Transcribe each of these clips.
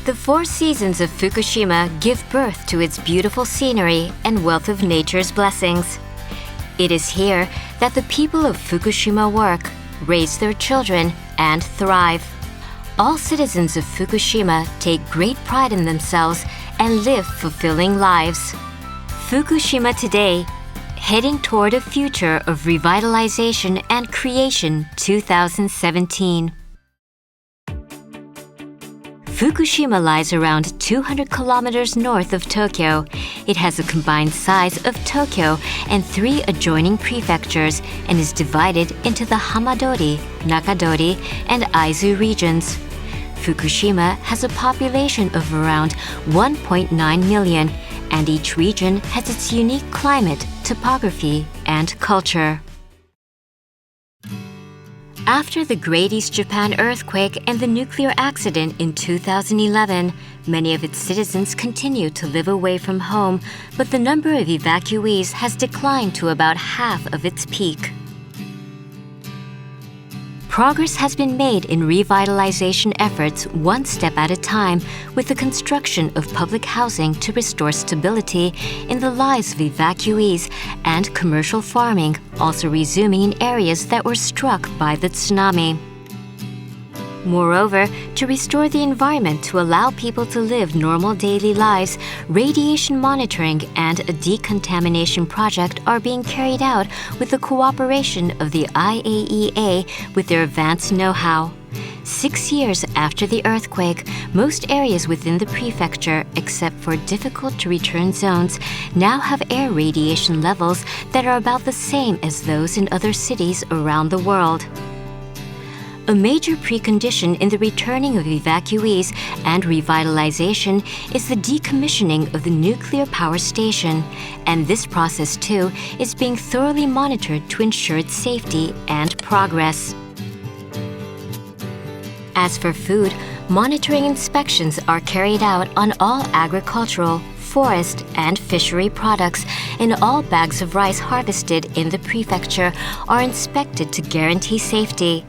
The four seasons of Fukushima give birth to its beautiful scenery and wealth of nature's blessings. It is here that the people of Fukushima work, raise their children, and thrive. All citizens of Fukushima take great pride in themselves and live fulfilling lives. Fukushima today, heading toward a future of revitalization and creation 2017. Fukushima lies around 200 kilometers north of Tokyo. It has a combined size of Tokyo and 3 adjoining prefectures and is divided into the Hamadori, Nakadori, and Aizu regions. Fukushima has a population of around 1.9 million, and each region has its unique climate, topography, and culture. After the Great East Japan earthquake and the nuclear accident in 2011, many of its citizens continue to live away from home, but the number of evacuees has declined to about half of its peak. Progress has been made in revitalization efforts one step at a time, with the construction of public housing to restore stability in the lives of evacuees and commercial farming also resuming in areas that were struck by the tsunami. Moreover, to restore the environment to allow people to live normal daily lives, radiation monitoring and a decontamination project are being carried out with the cooperation of the IAEA with their advanced know-how. 6 years after the earthquake, most areas within the prefecture, except for difficult-to-return zones, now have air radiation levels that are about the same as those in other cities around the world. A major precondition in the returning of evacuees and revitalization is the decommissioning of the nuclear power station, and this process too is being thoroughly monitored to ensure its safety and progress. As for food, monitoring inspections are carried out on all agricultural, forest, and fishery products, and all bags of rice harvested in the prefecture are inspected to guarantee safety.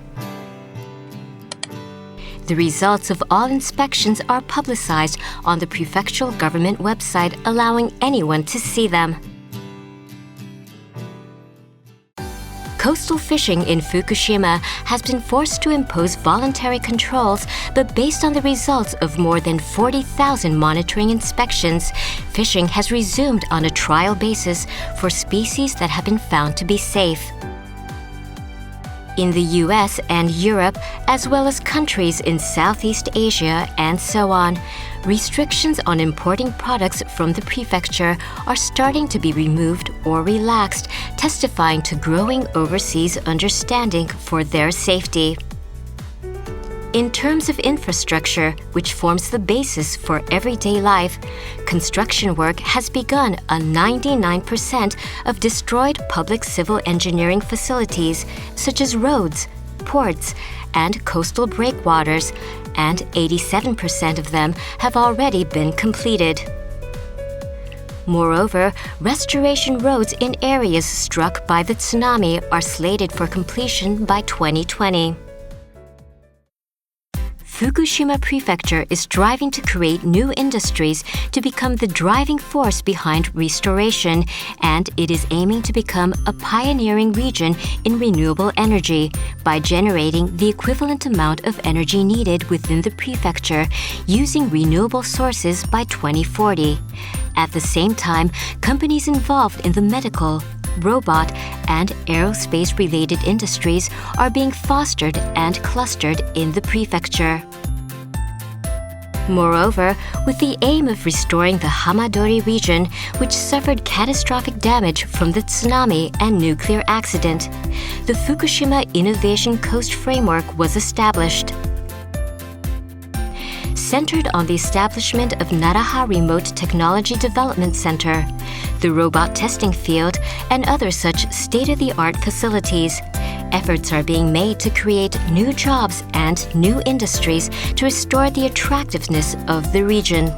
The results of all inspections are publicized on the prefectural government website, allowing anyone to see them. Coastal fishing in Fukushima has been forced to impose voluntary controls, but based on the results of more than 40,000 monitoring inspections, fishing has resumed on a trial basis for species that have been found to be safe. In the US and Europe, as well as countries in Southeast Asia and so on, restrictions on importing products from the prefecture are starting to be removed or relaxed, testifying to growing overseas understanding for their safety. In terms of infrastructure, which forms the basis for everyday life, construction work has begun on 99% of destroyed public civil engineering facilities, such as roads, ports, and coastal breakwaters, and 87% of them have already been completed. Moreover, restoration roads in areas struck by the tsunami are slated for completion by 2020. Fukushima Prefecture is striving to create new industries to become the driving force behind restoration, and it is aiming to become a pioneering region in renewable energy by generating the equivalent amount of energy needed within the prefecture using renewable sources by 2040. At the same time, companies involved in the medical, robot, and aerospace-related industries are being fostered and clustered in the prefecture. Moreover, with the aim of restoring the Hamadori region, which suffered catastrophic damage from the tsunami and nuclear accident, the Fukushima Innovation Coast Framework was established. Centered on the establishment of Naraha Remote Technology Development Center, the robot testing field, and other such state-of-the-art facilities, efforts are being made to create new jobs and new industries to restore the attractiveness of the region.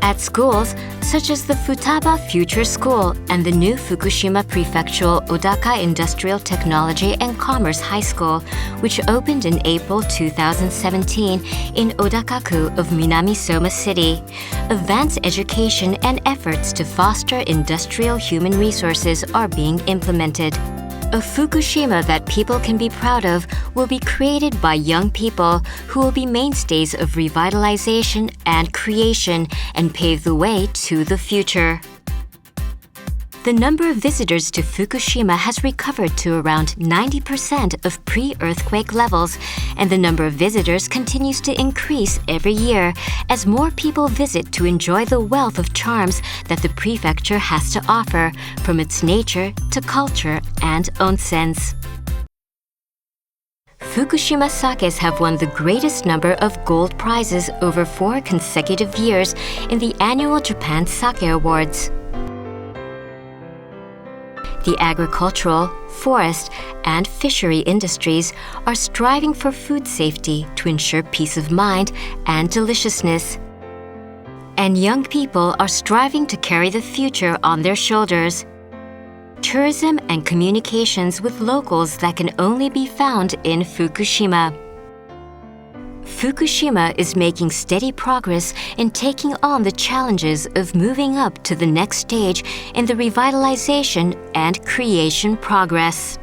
At schools, such as the Futaba Future School and the new Fukushima Prefectural Odaka Industrial Technology and Commerce High School, which opened in April 2017 in Odaka-ku of Minami-Soma City. Advanced education and efforts to foster industrial human resources are being implemented. A Fukushima that people can be proud of will be created by young people who will be mainstays of revitalization and creation and pave the way to the future. The number of visitors to Fukushima has recovered to around 90% of pre-earthquake levels, and the number of visitors continues to increase every year as more people visit to enjoy the wealth of charms that the prefecture has to offer, from its nature to culture and onsens. Fukushima sakes have won the greatest number of gold prizes over 4 consecutive years in the annual Japan Sake Awards. The agricultural, forest, and fishery industries are striving for food safety to ensure peace of mind and deliciousness. And young people are striving to carry the future on their shoulders. Tourism and communications with locals that can only be found in Fukushima. Fukushima is making steady progress in taking on the challenges of moving up to the next stage in the revitalization and creation progress.